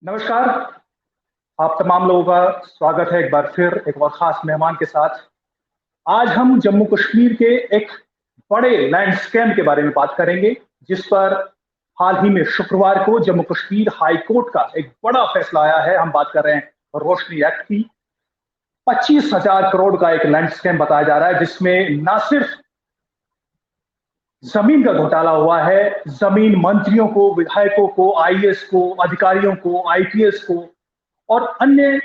नमस्कार। आप तमाम लोगों का स्वागत है एक बार फिर एक और खास मेहमान के साथ। आज हम जम्मू कश्मीर के एक बड़े लैंड स्कैम के बारे में बात करेंगे, जिस पर हाल ही में शुक्रवार को जम्मू कश्मीर हाई कोर्ट का एक बड़ा फैसला आया है। हम बात कर रहे हैं रोशनी एक्ट की। 25,000 करोड़ का एक लैंड स्कैम बताया जा रहा है, जिसमें न सिर्फ जमीन का घोटाला हुआ है, जमीन मंत्रियों को, विधायकों को, आईएएस को, अधिकारियों को, आईपीएस को और अन्य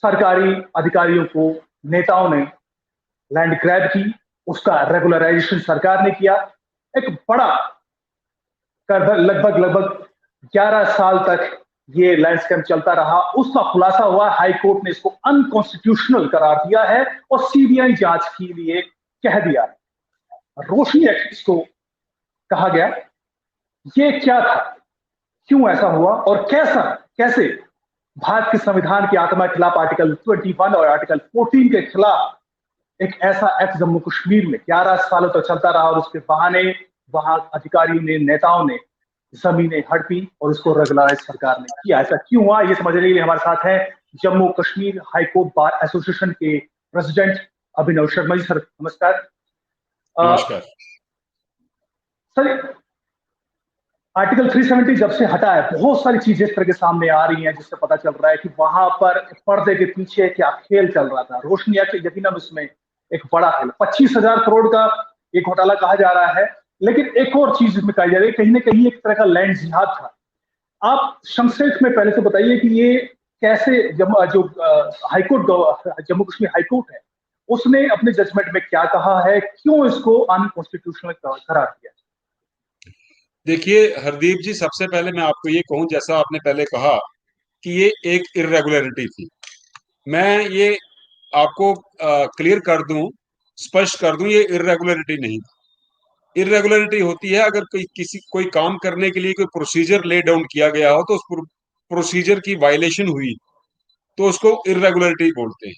सरकारी अधिकारियों को, नेताओं ने लैंड ग्रैब की। उसका रेगुलराइजेशन सरकार ने किया। एक बड़ा लगभग लगभग 11 साल तक ये लैंड स्कैम चलता रहा। उसका खुलासा हुआ, हाई कोर्ट ने इसको अनकॉन्स्टिट्यूशनल करार दिया है और सीबीआई जांच के लिए कह दिया। रोशनी एक्ट इसको कहा गया। ये क्या था, क्यों ऐसा हुआ और कैसे भारत के संविधान की आत्मा के खिलाफ आर्टिकल 21 और आर्टिकल 14 के खिलाफ एक ऐसा एक्ट जम्मू कश्मीर में 11 सालों तक चलता रहा और उसके बहाने वहां अधिकारियों ने, नेताओं ने जमीनें हड़पी और उसको रेगुलराइज सरकार ने किया। ऐसा क्यों हुआ, ये समझने के लिए हमारे साथ हैं Jammu Kashmir high court bar association के प्रेसिडेंट अभिनव शर्मा जी। सर नमस्कार। नमस्कार। सर, आर्टिकल 370 जब से हटा है, बहुत सारी चीजें इस तरह के सामने आ रही हैं, जिससे पता चल रहा है कि वहां पर पर्दे के पीछे क्या खेल चल रहा था। रोशनी एक्ट यकीनन उसमें एक बड़ा खेल, 25,000 करोड़ का एक घोटाला कहा जा रहा है, लेकिन एक और चीज इसमें कही जा रही है, कहीं ना कहीं एक तरह का लैंड जिहाद था। आप संक्षेप में पहले से बताइए कि ये कैसे जो हाईकोर्ट, जम्मू कश्मीर हाईकोर्ट है, उसने अपने जजमेंट में क्या कहा है, क्यों इसको अनकॉन्स्टिट्यूशनल करार दिया। देखिए हरदीप जी, सबसे पहले मैं आपको ये कहूं, जैसा आपने पहले कहा कि ये एक इरेगुलरिटी थी। मैं ये आपको क्लियर कर दूं, स्पष्ट कर दूं, ये इरेगुलरिटी नहीं। इरेगुलरिटी होती है अगर कोई काम करने के लिए कोई प्रोसीजर ले डाउन किया गया हो, तो उस प्रोसीजर की वायलेशन हुई तो उसको इरेगुलरिटी बोलते हैं।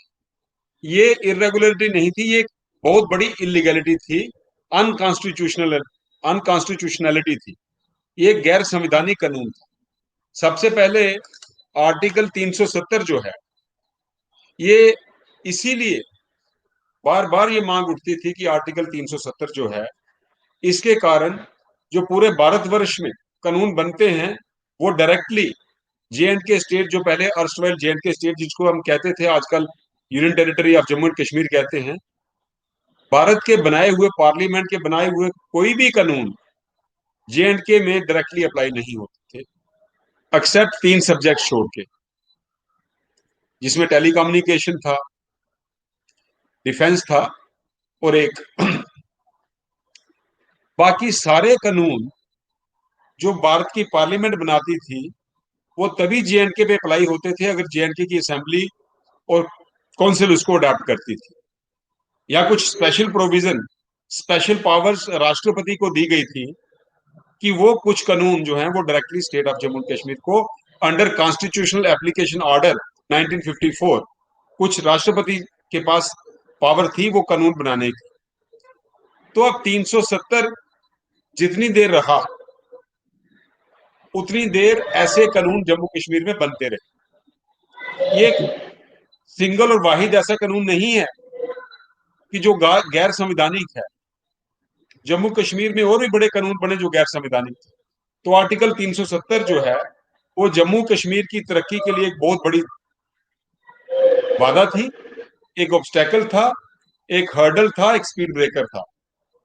ये इरेगुलरिटी नहीं थी, ये एक बहुत बड़ी इलीगैलिटी थी, अनकॉन्स्टिट्यूशनल अनकॉन्स्टिट्यूशनैलिटी थी। ये गैर संवैधानिक कानून था। सबसे पहले आर्टिकल 370 जो है, ये इसीलिए बार बार ये मांग उठती थी कि आर्टिकल 370 जो है, इसके कारण जो पूरे भारतवर्ष में कानून बनते हैं वो डायरेक्टली जे एंड के स्टेट, जो पहले अर्स्टवाइल जे एंड के स्टेट जिसको हम कहते थे, आजकल union territory of Jammu and Kashmir कहते हैं, भारत के बनाए हुए, पार्लियामेंट के बनाए हुए कोई भी कानून जे एंड के में डायरेक्टली अप्लाई नहीं होते थे, एक्सेप्ट 3 सब्जेक्ट छोड़ के, जिसमें टेलीकम्युनिकेशन था, डिफेंस था और एक बाकी सारे कानून जो भारत की पार्लियामेंट बनाती थी वो तभी जेएंडके पे अप्लाई होते थे अगर जेएंडके की असेंबली और काउंसिल उसको अडॉप्ट करती थी, या कुछ स्पेशल प्रोविजन, स्पेशल पावर्स राष्ट्रपति को दी गई थी कि वो कुछ कानून जो हैं वो directly state of Jammu and Kashmir को अंडर कॉन्स्टिट्यूशनल एप्लीकेशन ऑर्डर 1954 कुछ राष्ट्रपति के पास पावर थी वो कानून बनाने की। तो अब 370 जितनी देर रहा उतनी देर ऐसे कानून जम्मू कश्मीर में बनते रहे। ये एक सिंगल और वाहिद ऐसा कानून नहीं है कि जो गैर संवैधानिक है। जम्मू कश्मीर में और भी बड़े कानून बने जो गैर संवैधानिक थे। तो आर्टिकल 370 जो है वो जम्मू कश्मीर की तरक्की के लिए एक बहुत बड़ी बाधा थी, एक ऑब्स्टेकल था, एक हर्डल था, एक स्पीड ब्रेकर था।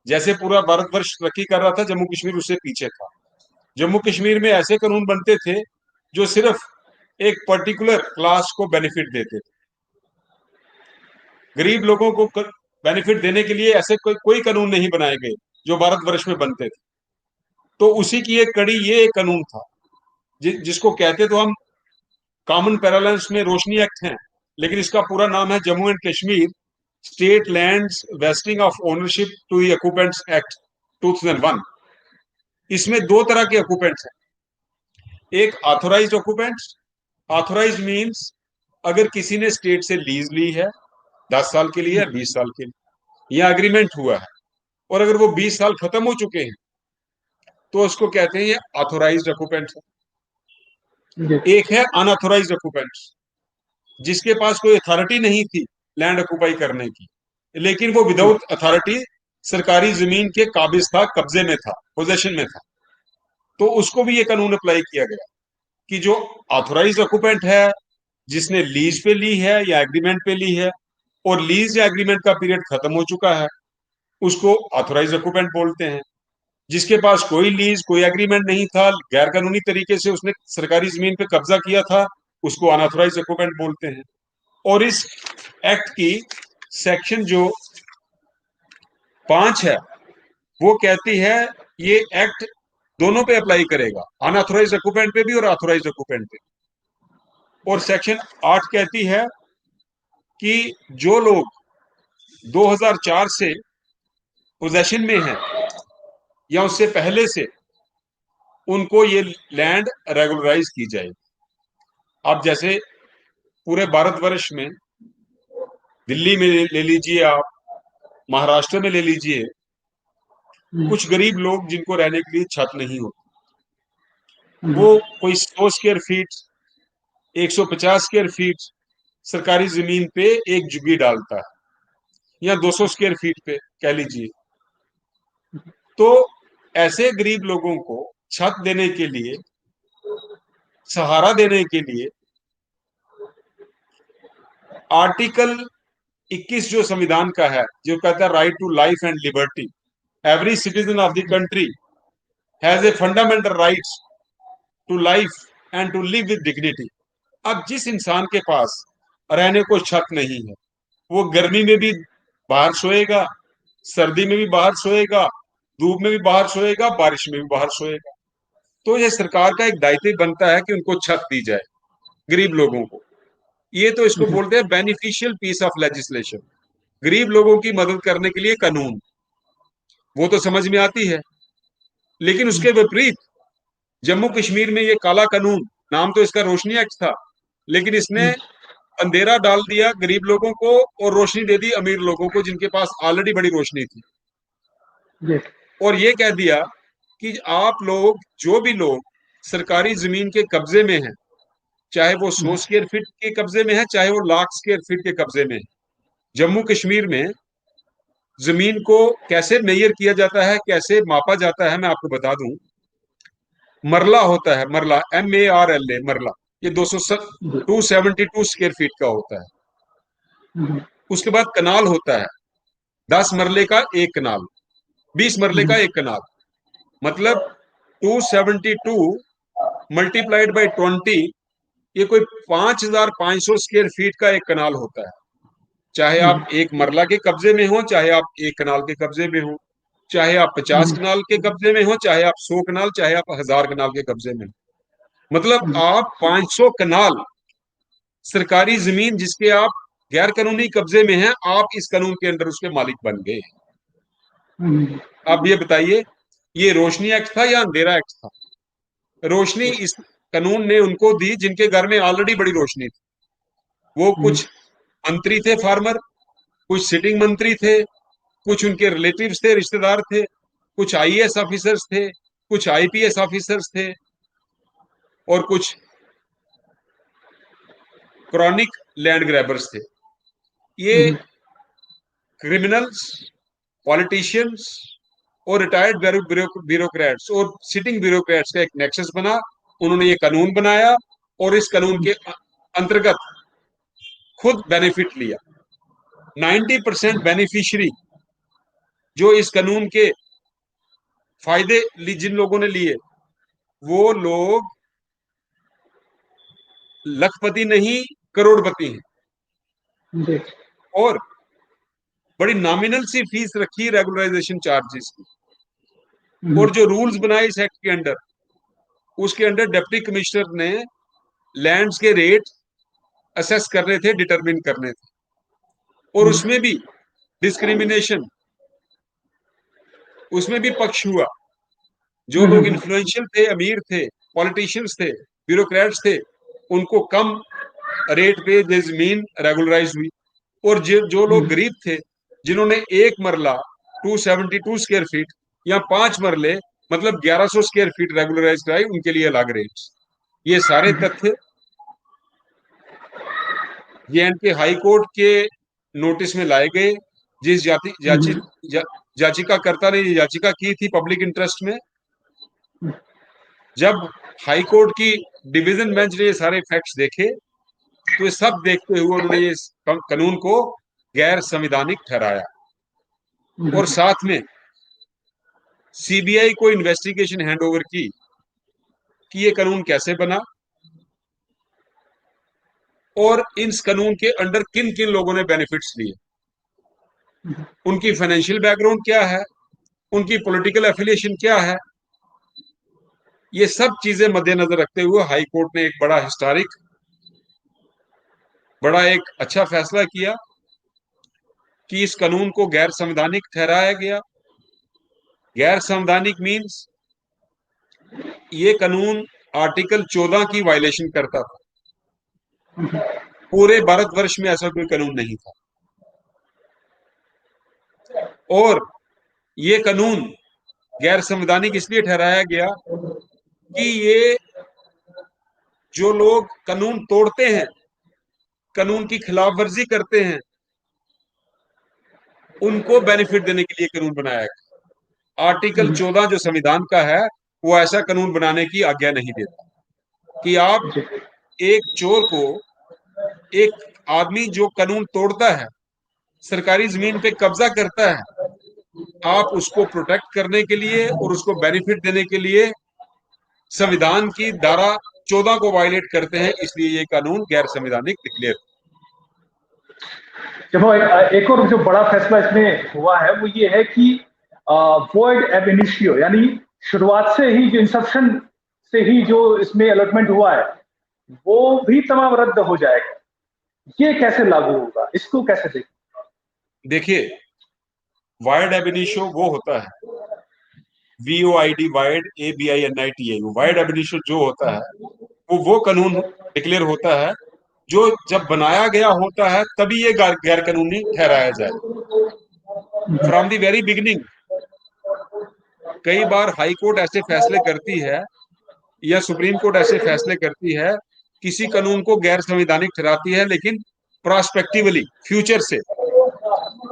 जैसे पूरा भारतवर्ष तरक्की कर रहा था, जम्मू कश्मीर उससे पीछे था। जम्मू कश्मीर में ऐसे कानून बनते थे जो सिर्फ एक पर्टिकुलर क्लास को बेनिफिट देते थे। गरीब लोगों को बेनिफिट देने के लिए ऐसे कोई कानून नहीं बनाए गए जो भारतवर्ष में बनते थे। तो उसी की एक कड़ी ये एक कानून था जिसको कहते तो हम कॉमन पैरालेंस में रोशनी एक्ट है, लेकिन इसका पूरा नाम है Jammu and Kashmir state lands vesting of ownership to the occupants act 2001। इसमें 2 तरह के ऑक्यूपेंट्स हैं। एक ऑथोराइज्ड ऑक्यूपेंट्स। ऑथोराइज्ड मींस अगर किसी ने स्टेट से लीज ली है 10 साल के लिए या 20 साल के लिए, यह एग्रीमेंट हुआ है, और अगर वो 20 साल खत्म हो चुके हैं तो उसको कहते हैं ये ऑथोराइज्ड ऑक्यूपेंट है। जी। एक है अनऑथोराइज्ड ऑक्यूपेंट्स, जिसके पास कोई अथॉरिटी नहीं थी लैंड ऑक्यूपाई करने की, लेकिन वो जी। विदाउट अथॉरिटी सरकारी जमीन के काबिज था, कब्जे में था, पोजेशन में था। तो उसको भी ये कानून अप्लाई किया गया कि जो ऑथोराइज्ड ऑक्यूपेंट है, जिसने लीज पे ली है या एग्रीमेंट पे ली है, और लीज या एग्रीमेंट का पीरियड खत्म हो चुका है, उसको ऑथोराइज्ड ऑक्यूपेंट बोलते हैं। जिसके पास कोई लीज कोई एग्रीमेंट नहीं था, गैर कानूनी तरीके से उसने सरकारी जमीन पे कब्जा किया था, उसको अनऑथोराइज्ड ऑक्यूपेंट बोलते हैं। और इस एक्ट की सेक्शन जो 5 है, वो कहती है ये एक्ट दोनों पे अप्लाई करेगा, अनऑथोराइज्ड ऑक्यूपेंट पे भी और ऑथोराइज्ड ऑक्यूपेंट पे। और सेक्शन 8 कहती है कि जो लोग 2004 से पोजेशन में हैं या उससे पहले से, उनको ये लैंड रेगुलराइज की जाएगी। अब जैसे पूरे भारतवर्ष में, दिल्ली में ले लीजिए आप, महाराष्ट्र में ले लीजिए, हम्म। कुछ गरीब लोग जिनको रहने के लिए छत नहीं होती, हम्म। वो कोई 100 स्क्वायर फीट, 150 स्क्वायर फीट सरकारी जमीन पे एक झुग्गी डालता है, या 200 स्क्वायर फीट पे कह लीजिए। तो ऐसे गरीब लोगों को छत देने के लिए, सहारा देने के लिए, आर्टिकल 21 जो संविधान का है, जो कहता है right to life and liberty, every citizen of the country has a fundamental rights to life and to live with dignity. अब जिस इंसान के पास रहने को छत नहीं है, वो गर्मी में भी बाहर सोएगा, सर्दी में भी बाहर सोएगा, धूप में भी बाहर सोएगा, बारिश में भी बाहर सोएगा। तो ये सरकार का एक दायित्व बनता है कि उनको छत दी जाए गरीब लोगों को। ये तो इसको हम्म। बोलते हैं बेनिफिशियल पीस ऑफ लेजिस्लेशन, गरीब लोगों की मदद करने के लिए कानून। वो तो समझ में आती है। लेकिन उसके विपरीत जम्मू कश्मीर में ये काला कानून, नाम तो इसका रोशनी एक्ट था, लेकिन इसने अंधेरा डाल दिया गरीब लोगों को और रोशनी दे दी अमीर लोगों को, जिनके पास ऑलरेडी बड़ी रोशनी थी। जी। और ये कह दिया कि आप लोग, जो भी लोग सरकारी जमीन के कब्जे में हैं, चाहे वो 100 स्क्वायर फीट के कब्जे में है, चाहे वो लाख स्क्वायर फीट के कब्जे में है, जम्मू कश्मीर में जमीन को कैसे मेजर किया जाता है, कैसे मापा जाता है, मैं आपको बता दूं। मरला होता है, मरला, MARLA, मरला। ये 272 स्क्वायर फीट का होता है। उसके बाद कनाल होता है, 10 मरले का एक कनाल, 20 मरले का एक कनाल। मतलब 272 मल्टीप्लाइड बाई 20, ये कोई 5500 स्क्वायर फीट का एक कनाल होता है। चाहे आप एक मरला के कब्जे में हो, चाहे आप एक कनाल के कब्जे में हो, चाहे आप 50 कनाल के कब्जे में हो, चाहे आप 100 कनाल, चाहे आप 1000 कनाल के कब्जे में हो। मतलब आप 500 कनाल सरकारी जमीन जिसके आप गैर कानूनी कब्जे में हैं, आप इस कानून के अंदर उसके मालिक बन गए। आप ये बताइए, ये रोशनी एक्ट था या अंधेरा एक्ट था? रोशनी इस कानून ने उनको दी जिनके घर में ऑलरेडी बड़ी रोशनी थी। वो कुछ मंत्री थे फार्मर, कुछ सिटिंग मंत्री थे, कुछ उनके रिलेटिव्स थे, रिश्तेदार थे, कुछ IAS ऑफिसर्स थे, कुछ IPS ऑफिसर्स थे, और कुछ क्रॉनिक लैंड ग्रैबर्स थे। ये क्रिमिनल्स, पॉलिटिशियंस और रिटायर्ड ब्यूरोक्रेट्स और सिटिंग ब्यूरोक्रेट्स का एक नेक्सस बना। उन्होंने ये कानून बनाया और इस कानून के अंतर्गत खुद बेनिफिट लिया। 90% बेनिफिशियरी जो इस कानून के फायदे जिन लोगों ने लिए, वो लोग लखपति नहीं, करोड़पति हैं। और बड़ी नॉमिनल सी फीस रखी रेगुलराइजेशन चार्जेस की। और जो रूल्स बनाए इस एक्ट के अंदर, उसके अंदर डिप्टी कमिश्नर ने लैंड्स के रेट असेस करने थे, डिटरमिन करने थे। और उसमें भी डिस्क्रिमिनेशन, उसमें भी पक्ष हुआ। जो लोग इन्फ्लुएंशियल थे, अमीर थे, पॉलिटिशियंस थे, ब्यूरोक्रेट्स थे, उनको कम रेट पे जमीन रेगुलराइज हुई। और जो लोग गरीब थे, जिन्होंने एक मरला 272 स्क्वायर फीट या 5 मरले मतलब 1100 स्क्वायर फीट रेगुलराइज कराई, उनके लिए अलग रेट्स। ये सारे तथ्य जे.एंड.के हाई कोर्ट के नोटिस में लाए गए। जिस याचिकाकर्ता ने ये याचिका की थी पब्लिक इंटरेस्ट में, जब हाई कोर्ट की डिवीजन बेंच ने ये सारे फैक्ट्स देखे, तो ये सब देखते हुए उन्होंने ये कानून को गैर संवैधानिक ठहराया और साथ में सीबीआई को इन्वेस्टिगेशन हैंडओवर की कि ये कानून कैसे बना और इस कानून के अंडर किन किन लोगों ने बेनिफिट्स लिए, उनकी फाइनेंशियल बैकग्राउंड क्या है, उनकी पॉलिटिकल एफिलिएशन क्या है। ये सब चीजें मद्देनजर रखते हुए हाई कोर्ट ने एक बड़ा हिस्टोरिक, बड़ा एक अच्छा फैसला किया कि इस कानून को गैर संवैधानिक ठहराया गया। गैर संवैधानिक मीन्स ये कानून आर्टिकल 14 की वायलेशन करता था। पूरे भारतवर्ष में ऐसा कोई कानून नहीं था और ये कानून गैर संवैधानिक इसलिए ठहराया गया कि ये जो लोग कानून तोड़ते हैं, कानून की खिलाफ वर्जी करते हैं, उनको बेनिफिट देने के लिए कानून बनाया गया। आर्टिकल 14 जो संविधान का है वो ऐसा कानून बनाने की आज्ञा नहीं देता कि आप एक चोर को, एक आदमी जो कानून तोड़ता है, सरकारी जमीन पे कब्जा करता है, आप उसको प्रोटेक्ट करने के लिए और उसको बेनिफिट देने के लिए संविधान की धारा 14 को वायलेट करते हैं, इसलिए ये कानून गैर संवैधानिक डिक्लेयर। देखो, एक और जो बड़ा फैसला इसमें हुआ है वो ये है कि वॉइड एब इनिशियो, यानी शुरुआत से ही, जो इंसेप्शन से ही जो इसमें अलॉटमेंट हुआ है वो भी तमाम रद्द हो जाएगा। ये कैसे लागू होगा, इसको कैसे देखें? देखिए, वाइड एब इनिशियो वो होता है VOID, वाइड ABINITA, वाइड एब इनिशियो जो होता है वो कानून डिक्लेयर होता है जो जब बनाया गया होता है तभी ये गैर कानूनी ठहराया जाए। फ्रॉम द वेरी बिगिनिंग कई बार हाई कोर्ट ऐसे फैसले करती है या सुप्रीम कोर्ट ऐसे फैसले करती है, किसी कानून को गैर संवैधानिक ठहराती है, लेकिन प्रोस्पेक्टिवली, फ्यूचर से,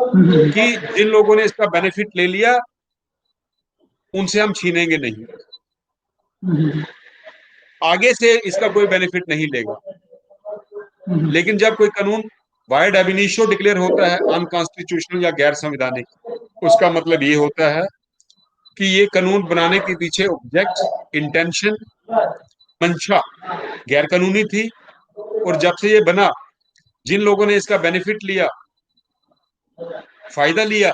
कि जिन लोगों ने इसका बेनिफिट ले लिया उनसे हम छीनेंगे नहीं, आगे से इसका कोई बेनिफिट नहीं लेगा। लेकिन जब कोई कानून वाइड एब इनिशियो डिक्लेयर होता है अनकॉन्स्टिट्यूशनल या गैर संवैधानिक, उसका मतलब ये होता है कि ये कानून बनाने के पीछे ऑब्जेक्ट, इंटेंशन, मंशा गैर कानूनी थी और जब से ये बना जिन लोगों ने इसका बेनिफिट लिया, फायदा लिया,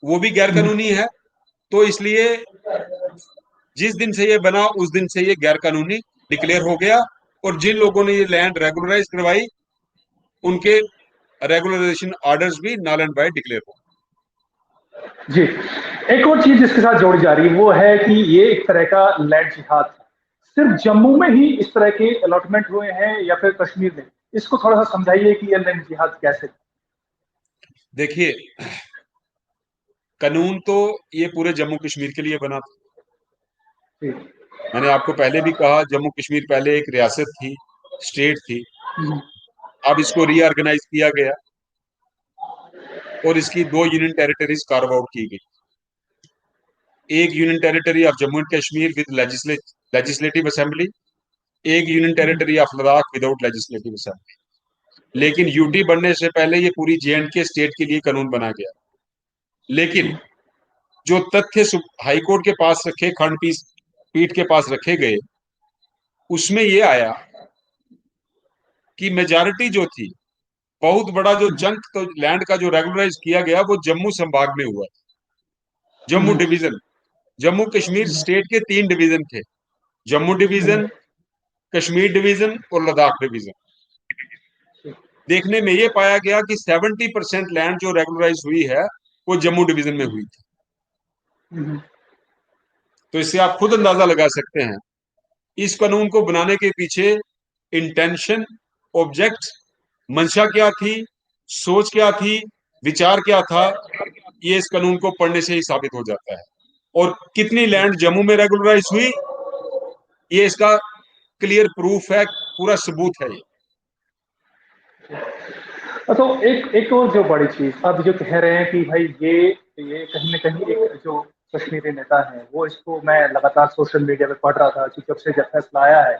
वो भी गैर कानूनी है। तो इसलिए जिस दिन से ये बना उस दिन से ये गैर कानूनी डिक्लेयर हो गया और जिन लोगों ने ये लैंड रेगुलराइज करवाई उनके रेगुलराइजेशन ऑर्डर्स भी नल एंड वाइड डिक्लेयर हो। जी, एक और चीज इसके साथ जोड़ी जा रही है वो है कि ये एक तरह का लैंड जिहाद है। सिर्फ जम्मू में ही इस तरह के अलॉटमेंट हुए हैं या फिर कश्मीर में? इसको थोड़ा सा समझाइए कि ये लैंड जिहाद कैसे। देखिए, कानून तो ये पूरे जम्मू कश्मीर के लिए बना था। मैंने आपको पहले भी कहा, जम्मू कश्मीर पहले एक रियासत थी, स्टेट थी। अब इसको रीऑर्गेनाइज किया गया और इसकी 2 यूनियन टेरिटरीज कार्व आउट की गई। एक union territory of Jammu and Kashmir with legislative assembly, एक union territory of Ladakh without legislative assembly. लेकिन यूटी बनने से पहले ये पूरी JNK स्टेट के लिए कानून बना गया। लेकिन जो तथ्य हाईकोर्ट के पास रखे, खंडपीठ पीठ के पास रखे गए, उसमें यह आया कि मेजॉरिटी जो थी, बहुत बड़ा जो चंक तो लैंड का जो रेगुलराइज किया गया वो जम्मू संभाग में हुआ। जम्मू डिवीजन, जम्मू कश्मीर स्टेट के 3 डिवीजन थे, जम्मू डिवीजन, कश्मीर डिवीजन और लद्दाख डिवीजन। देखने में यह पाया गया कि 70% लैंड जो रेगुलराइज हुई है वो जम्मू डिवीजन में हुई थी। तो इससे आप खुद अंदाजा लगा सकते हैं इस कानून को बनाने के पीछे इंटेंशन, ऑब्जेक्ट, मंशा क्या थी, सोच क्या थी, विचार क्या था। ये इस कानून को पढ़ने से ही साबित हो जाता है। और कितनी लैंड जम्मू में रेगुलराइज हुई, ये इसका क्लियर प्रूफ है, पूरा सबूत है ये। तो एक एक और जो बड़ी चीज अब जो कह रहे हैं कि भाई ये कहीं ना कहीं एक जो कश्मीरी नेता है वो, इसको मैं लगातार सोशल मीडिया पे पढ़ रहा था कि जब से जब फैसला आया है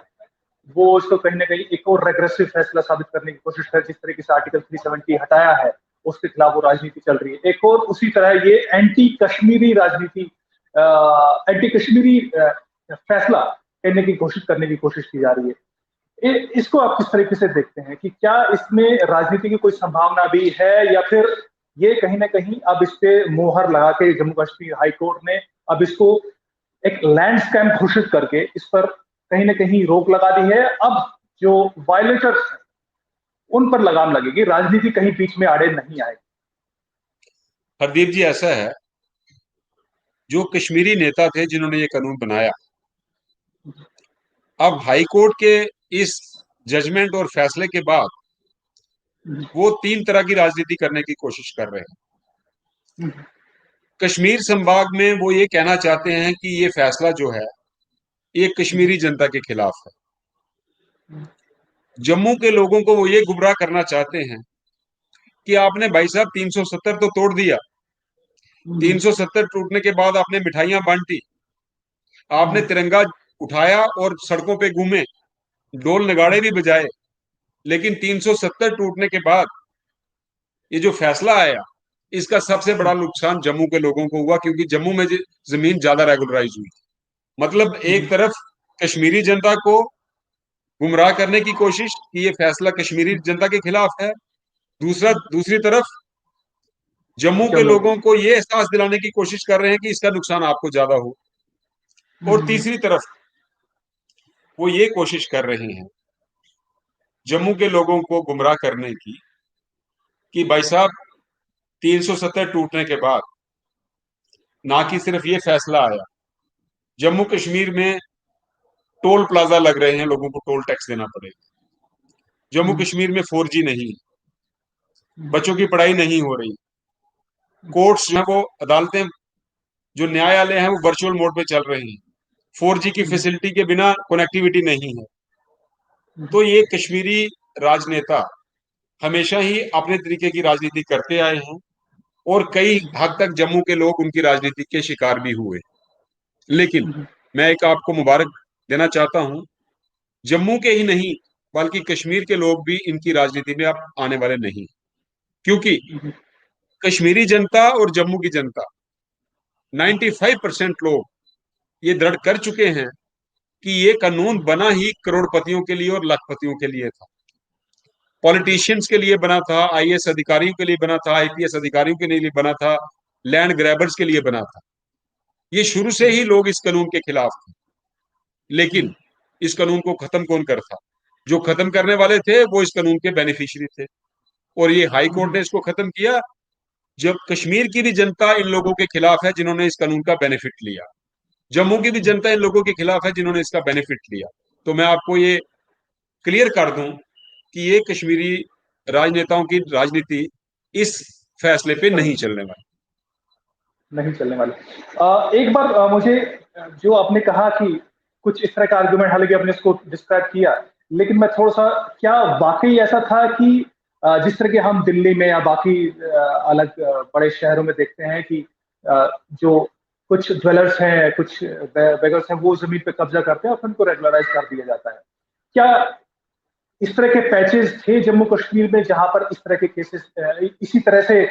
वो इसको कहीं ना कहीं एक और रेग्रेसिव फैसला साबित करने की कोशिश कर, जिस तरीके से आर्टिकल 370 हटाया है उसके खिलाफ वो राजनीति चल रही है। एक और उसी तरह ये एंटी कश्मीरी राजनीति, एंटी कश्मीरी फैसला करने की कोशिश की जा रही है। इसको आप किस तरीके से देखते हैं कि क्या इसमें राजनीति की कोई संभावना भी है, या फिर ये कहीं ना कहीं अब इस पे मोहर लगा के जम्मू कश्मीर हाई कोर्ट ने अब इसको एक लैंड स्कैम घोषित करके इस पर कहीं ना कहीं रोक लगा दी है। अब जो वायलेटर्स हैं उन पर लगाम लगेगी, राजनीति कहीं बीच में आड़े नहीं आएगी। हरदीप जी, ऐसा है, जो कश्मीरी नेता थे जिन्होंने ये कानून बनाया, अब हाई कोर्ट के इस जजमेंट और फैसले के बाद वो तीन तरह की राजनीति करने की कोशिश कर रहे हैं। कश्मीर संभाग में वो ये कहना चाहते हैं कि ये फैसला जो है ये कश्मीरी जनता के खिलाफ है। जम्मू के लोगों को वो ये गुमराह करना चाहते हैं कि आपने भाई साहब 370 तो तोड़ दिया, 370 टूटने के बाद आपने मिठाइयां बांटी, आपने तिरंगा उठाया और सड़कों पे घूमे, ढोल नगाड़े भी बजाए, लेकिन 370 टूटने के बाद ये जो फैसला आया इसका सबसे बड़ा नुकसान जम्मू के लोगों को हुआ, क्योंकि जम्मू में जमीन ज्यादा रेगुलराइज हुई। मतलब एक तरफ कश्मीरी जनता को गुमराह करने की कोशिश कि ये फैसला कश्मीरी जनता के खिलाफ है, दूसरी तरफ जम्मू के जम्मू लोगों को ये एहसास दिलाने की कोशिश कर रहे हैं कि इसका नुकसान आपको ज्यादा हो, और तीसरी तरफ वो ये कोशिश कर रहे हैं जम्मू के लोगों को गुमराह करने की कि भाई साहब 370 टूटने के बाद ना कि सिर्फ ये फैसला आया, जम्मू कश्मीर में टोल प्लाजा लग रहे हैं, लोगों को टोल टैक्स देना पड़ेगा। जम्मू कश्मीर में 4G नहीं, बच्चों की पढ़ाई नहीं हो रही, कोर्ट्स जो है वो अदालतें, जो न्यायालय हैं वो वर्चुअल मोड पे चल रहे हैं, 4G की फैसिलिटी के बिना कनेक्टिविटी नहीं है। तो ये कश्मीरी राजनेता हमेशा ही अपने तरीके की राजनीति करते आए हैं, और कई हद तक जम्मू के लोग उनकी राजनीति के शिकार भी हुए। लेकिन मैं एक आपको मुबारक देना चाहता हूं, जम्मू के ही नहीं बल्कि कश्मीर के लोग भी इनकी राजनीति में अब आने वाले नहीं, क्योंकि कश्मीरी जनता और जम्मू की जनता 95% लोग ये दृढ़ कर चुके हैं कि ये कानून बना ही करोड़पतियों के लिए और लाखपतियों के लिए था, पॉलिटिशियंस के लिए बना था, IAS अधिकारियों के लिए बना था, IPS अधिकारियों के लिए बना था, लैंड ग्रैबर्स के लिए बना था। ये शुरू से ही लोग इस कानून के खिलाफ थे। लेकिन इस कानून को खत्म कौन कर था? जो खत्म करने वाले थे वो इस कानून के बेनिफिशियरी थे, और ये हाई कोर्ट ने इसको खत्म किया जब कश्मीर की भी जनता इन लोगों के खिलाफ है जिन्होंने इस कानून का बेनिफिट लिया, जम्मू की भी जनता इन लोगों के खिलाफ है जिन्होंने इसका बेनिफिट लिया। तो मैं आपको ये क्लियर कर दूं कि ये कश्मीरी राजनेताओं की राजनीति इस फैसले पे नहीं चलने वाली। नहीं चलने वाले। एक बार मुझे जो आपने कहा कि कुछ इस तरह का आर्गुमेंट, हालांकि आपने इसको डिस्क्राइब किया, लेकिन मैं थोड़ा सा, क्या वाकई ऐसा था कि जिस तरह के हम दिल्ली में या बाकी अलग बड़े शहरों में देखते हैं कि जो कुछ ज्वेलर्स हैं, कुछ बेगर्स हैं, वो जमीन पे कब्जा करते हैं और फिर उनको रेगुलराइज कर दिया जाता है, क्या इस तरह के पैचेस थे जम्मू कश्मीर में जहां पर इस तरह के केसेस इसी तरह से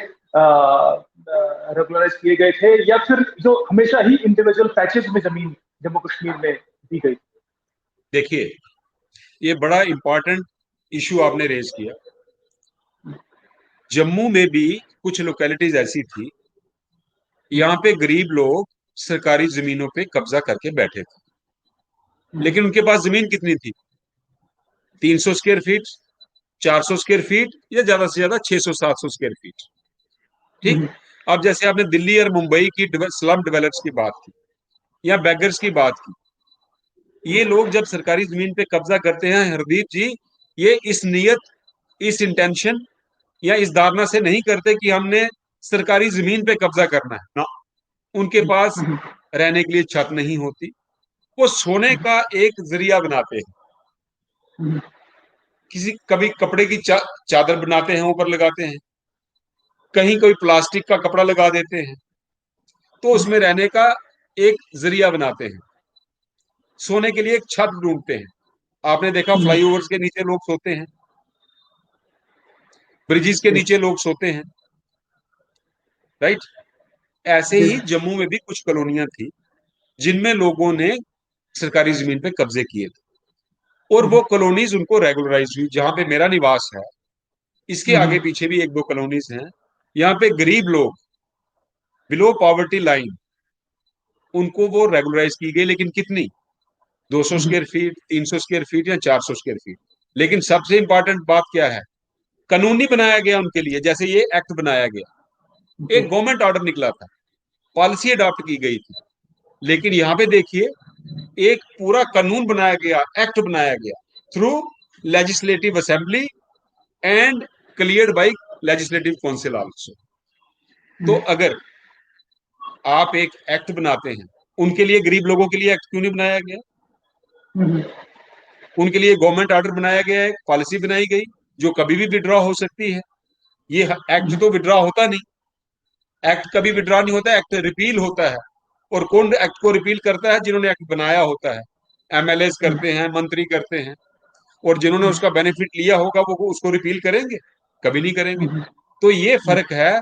रेगुलराइज किए गए थे, या फिर जो हमेशा ही इंडिविजुअल पैचेस में जमीन जम्मू कश्मीर में दी गई? देखिए, ये बड़ा इंपॉर्टेंट इशू आपने रेज किया। जम्मू में भी कुछ लोकेलिटीज ऐसी थी, यहाँ पे गरीब लोग सरकारी जमीनों पे कब्जा करके बैठे थे, लेकिन उनके पास जमीन कितनी थी? 300 स्क्वायर फीट, 400 स्क्वायर फीट, या ज्यादा से ज्यादा 600-700 स्क्वायर फीट। ठीक। अब जैसे आपने दिल्ली और मुंबई की स्लम डेवलपर्स की बात की या बैगर्स की बात की, ये लोग जब सरकारी जमीन पे कब्जा करते हैं हरदीप जी, ये इस नियत, इस इंटेंशन या इस धारणा से नहीं करते कि हमने सरकारी जमीन पे कब्जा करना है ना। उनके पास रहने के लिए छत नहीं होती, वो सोने का एक जरिया बनाते हैं किसी कभी कपड़े की चादर बनाते हैं, ऊपर लगाते हैं, कहीं कोई प्लास्टिक का कपड़ा लगा देते हैं, तो उसमें रहने का एक जरिया बनाते हैं, सोने के लिए एक छत ढूंढते हैं। आपने देखा फ्लाईओवर्स के नीचे लोग सोते हैं, ब्रिजेस के नीचे लोग सोते हैं, राइट। ऐसे जी ही जम्मू में भी कुछ कॉलोनियां थी जिनमें लोगों ने सरकारी जमीन पे कब्जे किए थे, और वो कॉलोनीज उनको रेगुलराइज हुई। जहां पे मेरा निवास है, इसके आगे पीछे भी एक दो कॉलोनीज हैं। यहाँ पे गरीब लोग, बिलो पॉवर्टी लाइन, उनको वो रेगुलराइज की गई, लेकिन कितनी? 200 स्क्वायर फीट, 300 स्क्वायर फीट या 400 स्क्वायर फीट। लेकिन सबसे इंपॉर्टेंट बात क्या है? कानूनी बनाया गया उनके लिए। जैसे ये एक्ट बनाया गया, एक गवर्नमेंट ऑर्डर निकला था, पॉलिसी अडॉप्ट की गई थी, लेकिन यहाँ पे देखिए एक पूरा कानून बनाया गया, एक्ट बनाया गया through legislative assembly and cleared by legislative council also. तो अगर आप एक एक्ट बनाते हैं, उनके लिए, गरीब लोगों के लिए एक्ट क्यों नहीं बनाया गया? उनके लिए गवर्नमेंट ऑर्डर बनाया गया है, पॉलिसी बनाई गई जो कभी भी विड्रॉ हो सकती है। ये एक्ट तो विड्रॉ होता नहीं, एक्ट कभी विड्रॉ नहीं होता, एक्ट रिपील होता है। और कौन एक्ट को रिपील करता है? जिन्होंने एक्ट बनाया होता है। एमएलएस करते हैं, मंत्री करते हैं, और जिन्होंने उसका बेनिफिट लिया होगा वो उसको रिपील करेंगे? कभी नहीं करेंगे। तो ये फर्क है।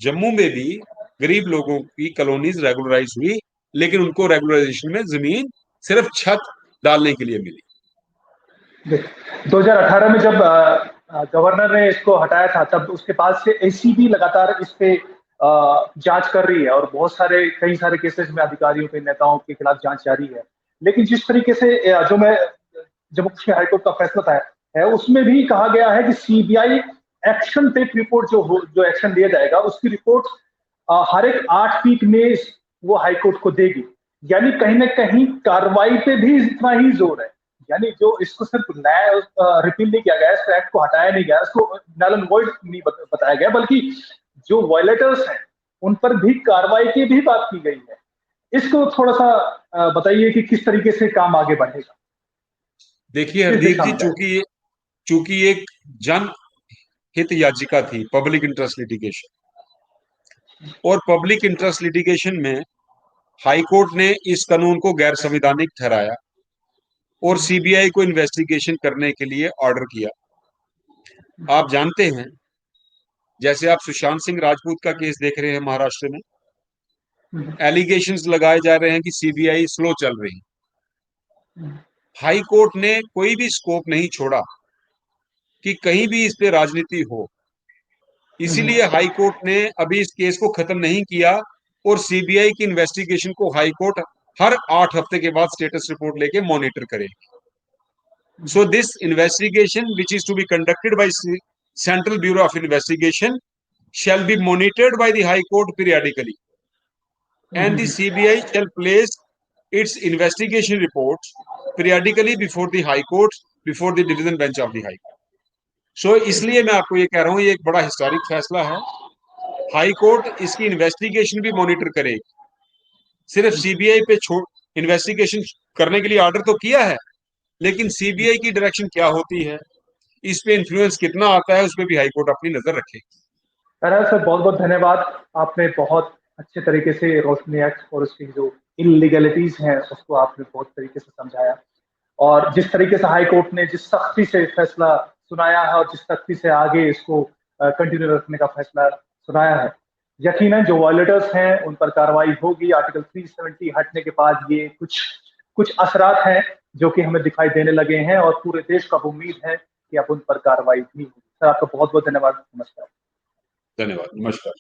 जम्मू में भी गरीब लोगों की कॉलोनीज रेगुलराइज हुई, लेकिन उनको रेगुलराइजेशन में जमीन सिर्फ छत डालने के लिए मिली। 2018 में जब गवर्नर ने इसको हटाया था, तब उसके बाद से एसीबी लगातार इस पे जांच कर रही है, और कई सारे केसेस में अधिकारियों के, नेताओं के खिलाफ जांच जारी है। लेकिन जिस तरीके से जो मैं जम्मू कश्मीर हाईकोर्ट का फैसला था है, उसमें भी कहा गया है कि सीबीआई एक्शन टेक रिपोर्ट जो एक्शन लिया जाएगा, उसकी रिपोर्ट हर एक 8 वीक में वो हाईकोर्ट को देगी। यानी कहीं ना कहीं कार्रवाई पे भी इतना ही जोर है। यानी जो इसको सिर्फ नया रिपील नहीं किया गया, इस एक्ट को हटाया नहीं गया, इसको नल एंड वॉइड नहीं बताया गया, बल्कि जो वायलेटर्स हैं उन पर भी कार्रवाई की भी बात की गई है। इसको थोड़ा सा बताइए कि किस तरीके से काम आगे बढ़ेगा। देखिए किस हरदीप दिशा जी, में जाएगा? चूंकि एक जन हित याचिका थी, पब्लिक इंटरेस्ट लिटिगेशन, और पब्लिक इंटरेस्ट लिटिगेशन में हाई कोर्ट ने इस कानून को गैर संवैधानिक ठहराया और सीबीआई को इन्वेस्टिगेशन करने के लिए ऑर्डर किया। आप जानते हैं, जैसे आप सुशांत सिंह राजपूत का केस देख रहे हैं महाराष्ट्र में, एलिगेशंस लगाए जा रहे हैं कि सीबीआई स्लो चल रही। हाई कोर्ट ने कोई भी स्कोप नहीं छोड़ा कि कहीं भी इस पे राजनीति हो। इसीलिए हाई कोर्ट ने अभी इस केस को खत्म नहीं किया, और सीबीआई की इन्वेस्टिगेशन को हाई कोर्ट हर 8 हफ्ते के बाद स्टेटस रिपोर्ट लेके मॉनिटर करेगी। So this investigation, which is to be conducted by Central Bureau of Investigation, shall be monitored by the High Court periodically, and the CBI shall place its investigation reports periodically before the High Court, before the division bench of the High Court. So इसलिए मैं आपको ये कह रहा हूँ, ये एक बड़ा हिस्टोरिक फैसला है। हाई कोर्ट इसकी इन्वेस्टिगेशन भी मॉनिटर करेगी। सिर्फ सीबीआई पे इन्वेस्टिगेशन करने के लिए ऑर्डर तो किया है, लेकिन सीबीआई की डायरेक्शन क्या होती है, इस पे इन्फ्लुएंस कितना आता है, उस पर भी हाईकोर्ट अपनी नजर रखेगी। सर बहुत बहुत धन्यवाद। आपने बहुत अच्छे तरीके से रोशनी एक्ट और उसकी जो इलीगलिटीज हैं उसको आपने बहुत तरीके से समझाया, और जिस तरीके से हाई कोर्ट ने जिस सख्ती से फैसला सुनाया है और जिस सख्ती से आगे इसको कंटिन्यू रखने का फैसला सुनाया है, यकीनन जो वायलेटर्स हैं उन पर कार्रवाई होगी। आर्टिकल 370 हटने के बाद ये कुछ कुछ असरात हैं जो कि हमें दिखाई देने लगे हैं, और पूरे देश को अब उम्मीद है कि अब उन पर कार्रवाई भी होगी। सर आपका बहुत बहुत धन्यवाद। नमस्कार। धन्यवाद, नमस्कार।